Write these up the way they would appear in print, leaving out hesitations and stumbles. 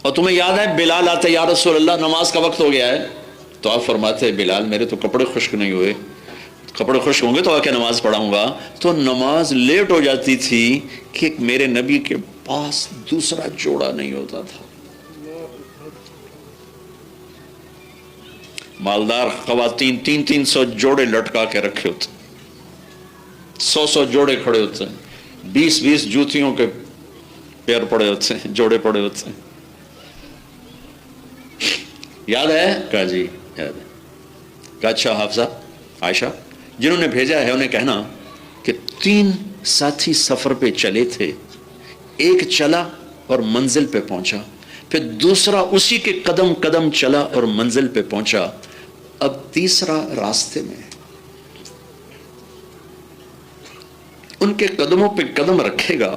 اور تمہیں یاد ہے بلال آتے یا رسول اللہ نماز کا وقت ہو گیا ہے، تو آپ فرماتے بلال میرے تو کپڑے خشک نہیں ہوئے، کپڑے خشک ہوں گے تو آ کے نماز پڑھاؤں گا۔ تو نماز لیٹ ہو جاتی تھی کہ میرے نبی کے پاس دوسرا جوڑا نہیں ہوتا تھا۔ مالدار خواتین 300 جوڑے لٹکا کے رکھے ہوتے، 100 جوڑے کھڑے ہوتے ہیں، 20 جوتیوں کے پیر پڑے ہوتے ہیں، جوڑے پڑے ہوتے ہیں۔ یاد ہے؟ کہا جی یاد ہے۔ کہا اچھا حافظہ عائشہ، جنہوں نے بھیجا ہے انہیں کہنا کہ 3 ساتھی سفر پہ چلے تھے، ایک چلا اور منزل پہ پہنچا، پھر دوسرا اسی کے قدم قدم چلا اور منزل پہ پہنچا، اب تیسرا راستے میں ہے۔ ان کے قدموں پہ قدم رکھے گا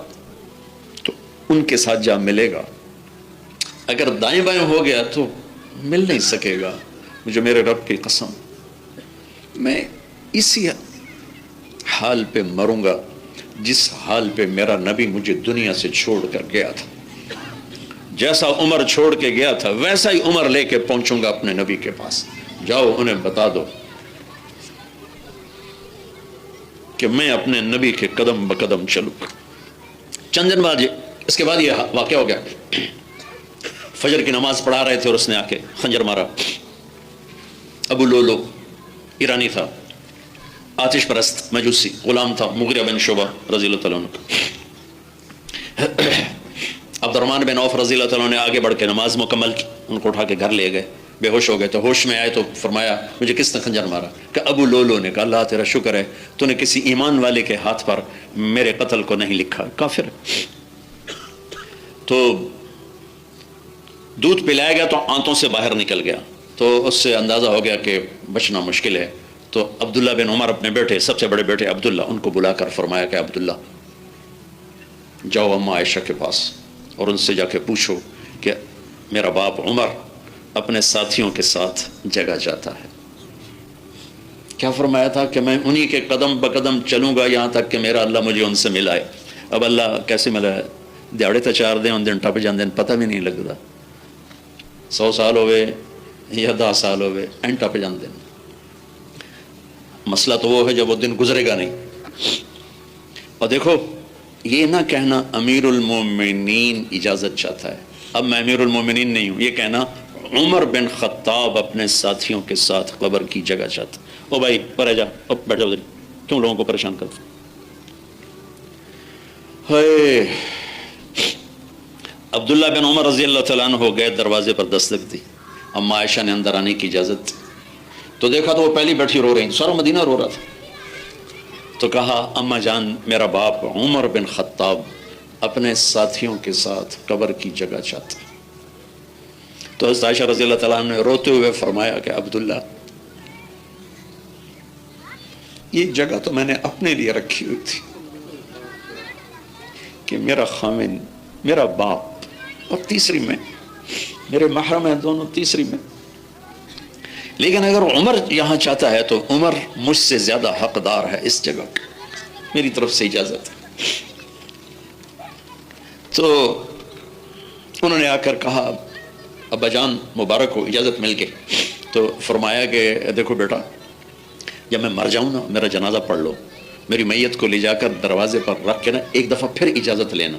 تو ان کے ساتھ جا ملے گا، اگر دائیں بائیں ہو گیا تو مل نہیں سکے گا۔ مجھے میرے رب کی قسم، میں اسی حال پہ مروں گا جس حال پہ میرا نبی مجھے دنیا سے چھوڑ کر گیا تھا۔ جیسا عمر چھوڑ کے گیا تھا ویسا ہی عمر لے کے پہنچوں گا اپنے نبی کے پاس۔ جاؤ انہیں بتا دو کہ میں اپنے نبی کے قدم بقدم چلوں۔ چند دن بعد اس کے بعد یہ واقعہ ہو گیا، فجر کی نماز پڑھا رہے تھے اور اس نے آ کے خنجر مارا۔ ابو لولو ایرانی تھا، آتش پرست مجوسی، غلام تھا مغیرہ بن شعبہ رضی اللہ تعالیٰ عنہ۔ عبد الرحمن بن عوف رضی اللہ تعالیٰ نے آگے بڑھ کے نماز مکمل کی، ان کو اٹھا کے گھر لے گئے، بے ہوش ہو گئے تو ہوش میں آئے تو فرمایا مجھے کس نے خنجر مارا؟ کہ ابو لولو نے کہا اللہ تیرا شکر ہے تو نے کسی ایمان والے کے ہاتھ پر میرے قتل کو نہیں لکھا، کافر ہے۔ تو دودھ پلایا گیا تو آنتوں سے باہر نکل گیا، تو اس سے اندازہ ہو گیا کہ بچنا مشکل ہے۔ تو عبداللہ بن عمر اپنے بیٹے، سب سے بڑے بیٹے عبداللہ، ان کو بلا کر فرمایا کہ عبداللہ جاؤ اماں عائشہ کے پاس اور ان سے جا کے پوچھو کہ میرا باپ عمر اپنے ساتھیوں کے ساتھ جگہ جاتا ہے۔ کیا فرمایا تھا کہ میں انہی کے قدم بقدم چلوں گا یہاں تک کہ میرا اللہ مجھے ان سے ملائے۔ اب اللہ کیسے ملا؟ دیہڑے تو 4 دن ان دن ٹپ جاندے پتہ بھی نہیں لگتا، 100 سال ہوئے یا 10 سال ہوئے این ٹپ جاندے۔ مسئلہ تو وہ ہے جب وہ دن گزرے گا نہیں۔ اور دیکھو یہ نہ کہنا امیر المومنین اجازت چاہتا ہے، اب میں امیر المومنین نہیں ہوں، یہ کہنا عمر بن خطاب اپنے ساتھیوں کے ساتھ قبر کی جگہ چاہتا۔ او بھائی پرے جا، بیٹھ جاؤ، کیوں لوگوں کو پریشان کرتے؟ عبداللہ بن عمر رضی اللہ تعالیٰ عنہ ہو گئے، دروازے پر دستک دی، اما عائشہ نے اندر آنے کی اجازت دی تو دیکھا تو وہ پہلی بیٹھی رو رہی، سارا مدینہ رو رہا تھا۔ تو کہا اما جان میرا باپ عمر بن خطاب اپنے ساتھیوں کے ساتھ قبر کی جگہ چاہتا۔ تو حضرت عائشہ رضی اللہ تعالیٰ عنہ نے روتے ہوئے فرمایا کہ عبداللہ یہ جگہ تو میں نے اپنے لیے رکھی ہوئی تھی کہ میرا خامن، میرا باپ اور تیسری میں، میرے محرم ہیں دونوں تیسری میں، لیکن اگر عمر یہاں چاہتا ہے تو عمر مجھ سے زیادہ حقدار ہے اس جگہ کا، میری طرف سے اجازت ہے۔ تو انہوں نے آ کر کہا ابا جان مبارک ہو، اجازت مل گئی۔ تو فرمایا کہ دیکھو بیٹا جب میں مر جاؤں نا میرا جنازہ پڑھ لو، میری میت کو لے جا کر دروازے پر رکھ کے نا ایک دفعہ پھر اجازت لینا۔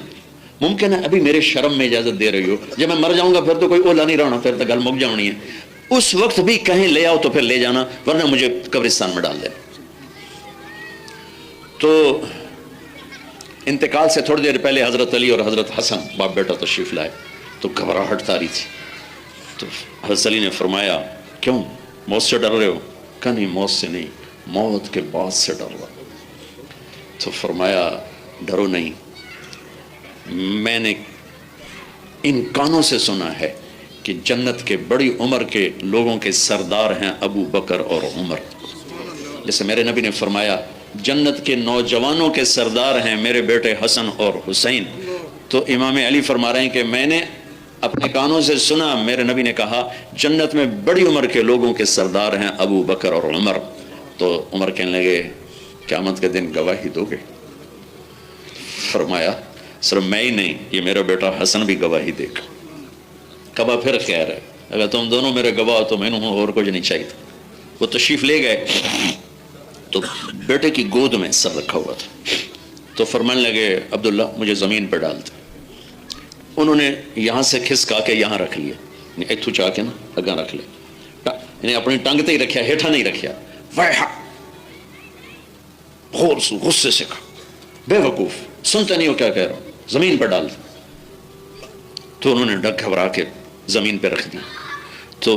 ممکن ہے ابھی میرے شرم میں اجازت دے رہی ہو، جب میں مر جاؤں گا پھر تو کوئی اولا نہیں رہنا، پھر تو گل مک جاؤنی ہے، اس وقت بھی کہیں لے آؤ تو پھر لے جانا ورنہ مجھے قبرستان میں ڈال دینا۔ تو انتقال سے تھوڑی دیر پہلے حضرت علی اور حضرت حسن باپ بیٹا تشریف لائے تو گھبراہٹ تاری تھی۔ تو حضرت علی نے فرمایا کیوں موت سے ڈر رہے ہو؟ کہا نہیں موت سے نہیں، موت کے بعد سے ڈر رہا۔ تو فرمایا ڈرو نہیں، میں نے ان کانوں سے سنا ہے کہ جنت کے بڑی عمر کے لوگوں کے سردار ہیں ابو بکر اور عمر، جیسے میرے نبی نے فرمایا جنت کے نوجوانوں کے سردار ہیں میرے بیٹے حسن اور حسین۔ تو امام علی فرما رہے ہیں کہ میں نے اپنے کانوں سے سنا، میرے نبی نے کہا جنت میں بڑی عمر کے لوگوں کے سردار ہیں ابو بکر اور عمر۔ تو عمر کہنے لگے قیامت کے دن گواہی دو گے؟ فرمایا صرف میں ہی نہیں، یہ میرا بیٹا حسن بھی گواہی دے گا۔ کبا پھر خیر ہے، اگر تم دونوں میرے گواہ ہو تو میں نے اور کچھ نہیں چاہیے تھا۔ وہ تشریف لے گئے تو بیٹے کی گود میں سر رکھا ہوا تھا، تو فرمانے لگے عبداللہ مجھے زمین پر ڈال دے۔ انہوں نے یہاں سے کھسکا کے یہاں رکھ لیا، اتھو چاہ کے نا اگاں رکھ لے، یعنی اپنی ٹنگ تے ہی رکھیا، ہیٹھا نہیں رکھیا۔ ویحا، غور سے غصے سے کہا بے وقوف، سنتا نہیں ہو کیا کہہ رہا ہوں، زمین پر ڈال دے۔ تو انہوں نے ڈگ گھبرا کے زمین پہ رکھ دیا، تو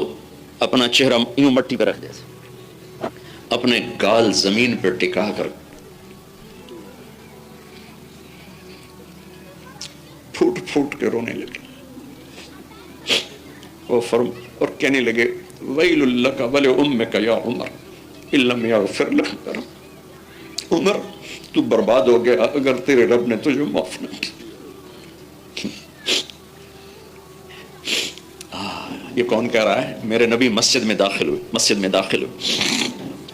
اپنا چہرہ یوں مٹی پہ رکھ دیا، اپنے گال زمین پر ٹکا کر پھوٹ پھوٹ کے رونے لگے اور کہنے لگے ویل لک ولامک یا عمر ان لم یغفر لک، عمر تو برباد ہو گیا اگر تیرے رب نے تجھے معاف نہ کیا۔ یہ کون کہہ رہا ہے؟ میرے نبی مسجد میں داخل ہوئے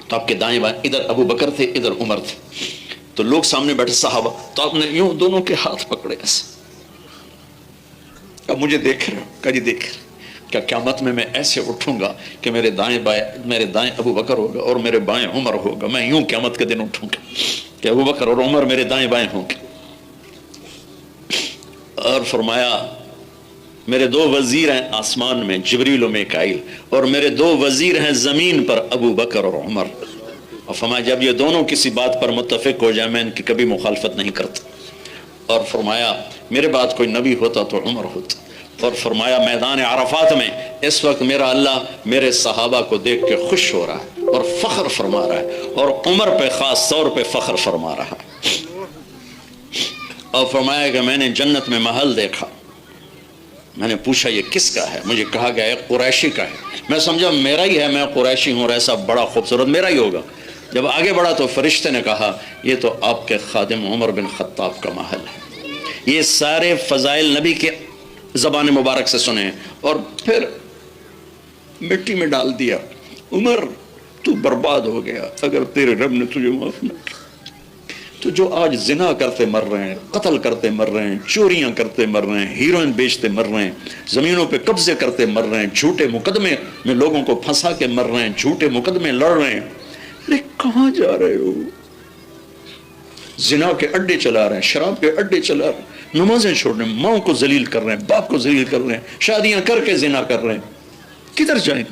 تو آپ کے دائیں بائیں ادھر ابو بکر تھے، ادھر عمر تھے، تو لوگ سامنے بیٹھے صحابہ، تو آپ نے یوں دونوں کے ہاتھ پکڑے ایسے، اب مجھے دیکھ رہے ہو؟ کہا جی دیکھ رہے۔ کیا قیامت میں ایسے اٹھوں گا کہ میرے دائیں ابو بکر ہوگا اور میرے بائیں عمر ہوگا، میں یوں قیامت کے دن اٹھوں گا کہ ابو بکر اور عمر میرے دائیں بائیں ہوں گے۔ اور فرمایا میرے دو وزیر ہیں آسمان میں، جبریل و میکائیل، اور میرے دو وزیر ہیں زمین پر، ابو بکر اور عمر۔ اور فرمایا جب یہ دونوں کسی بات پر متفق ہو جائیں میں ان کی کبھی مخالفت نہیں کرتا۔ اور فرمایا میرے بعد کوئی نبی ہوتا تو عمر ہوتا۔ اور فرمایا میدان عرفات میں اس وقت میرا اللہ میرے صحابہ کو دیکھ کے خوش ہو رہا ہے اور فخر فرما رہا ہے، اور عمر پہ خاص طور پہ فخر فرما رہا ہے۔ اور فرمایا کہ میں نے جنت میں محل دیکھا، میں نے پوچھا یہ کس کا ہے؟ مجھے کہا گیا ایک قریشی کا ہے۔ میں سمجھا میرا ہی ہے، میں قریشی ہوں اور ایسا بڑا خوبصورت میرا ہی ہوگا۔ جب آگے بڑھا تو فرشتے نے کہا یہ تو آپ کے خادم عمر بن خطاب کا محل ہے۔ یہ سارے فضائل نبی کے زبان مبارک سے سنے اور پھر مٹی میں ڈال دیا۔ عمر تو برباد ہو گیا اگر تیرے رب نے تجھے معاف نہ کیا۔ تو جو آج زنا کرتے مر رہے ہیں، قتل کرتے مر رہے ہیں، چوریاں کرتے مر رہے ہیں، ہیروئن بیچتے مر رہے ہیں، زمینوں پہ قبضے کرتے مر رہے ہیں، جھوٹے مقدمے میں لوگوں کو پھنسا کے مر رہے ہیں، جھوٹے مقدمے لڑ رہے ہیں، ارے کہاں جا رہے ہو؟ زنا کے اڈے چلا رہے ہیں، شراب کے اڈے چلا رہے ہیں، نمازیں چھوڑ رہے ہیں، ماں کو ذلیل کر رہے ہیں، باپ کو ذلیل کر رہے ہیں، شادیاں کر کے زنا کر رہے ہیں، کدھر جائیں؟